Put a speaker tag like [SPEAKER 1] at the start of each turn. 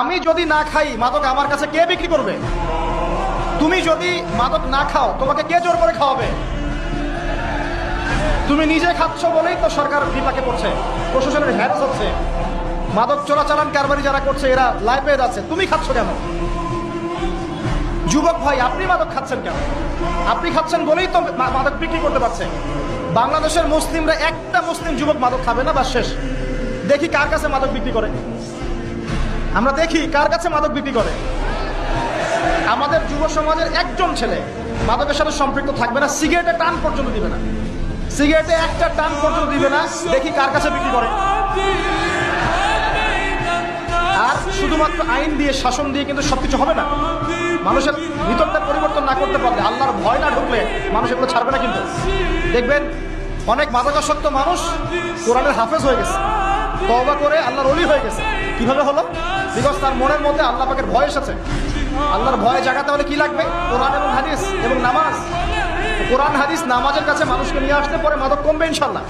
[SPEAKER 1] আমি যদি না খাই মাদক আমার কাছে কে বিক্রি করবে? তুমি যদি মাদক না খাও তোমাকে কে জোর করে খাওয়াবে? তুমি নিজে খাচ্ছ বলেই তো সরকার বিপাকে পড়ছে, প্রশাসনের হ্যারাস হচ্ছে, মাদক চোরাচালান কারবারি যারা করছে এরা লাইফ পেয়ে যাচ্ছে। তুমি খাচ্ছ কেন? যুবক ভাই, আপনি মাদক খাচ্ছেন কেন? আপনি খাচ্ছেন বলেই তো মাদক বিক্রি করতে পারছে। বাংলাদেশের মুসলিমরা একটা মুসলিম যুবক মাদক খাবে না, বা শেষ। দেখি কার কাছে মাদক বিক্রি করে, আমরা দেখি কার কাছে মাদক বিক্রি করে। আমাদের যুব সমাজের একজন ছেলে মাদকের সাথে সম্পৃক্ত থাকবে না, সিগারেটে টান পর্যন্ত দিবে না, সিগারেটে একটা টান পর্যন্ত দিবে না। দেখি কার কাছে বিক্রি করে। আর শুধুমাত্র আইন দিয়ে, শাসন দিয়ে কিন্তু সবকিছু হবে না। মানুষের ভিতরটা পরিবর্তন না করতে পারলে, আল্লাহর ভয় না ঢুকলে মানুষ এগুলো ছাড়বে না। কিন্তু দেখবেন অনেক মাদকাসক্ত মানুষ কোরআনের হাফেজ হয়ে গেছে, তওবা করে আল্লাহর ওলি হয়ে গেছে। কিভাবে হলো? বিকজ তার মনের মধ্যে আল্লাহ পাকের ভয় এসেছে। আল্লাহর ভয় জাগাতে হলে কি লাগবে? কোরআন এবং হাদিস এবং নামাজ। কোরআন হাদিস নামাজের কাছে মানুষকে নিয়ে আসতে পরে মাদক কমবে ইনশাল্লাহ।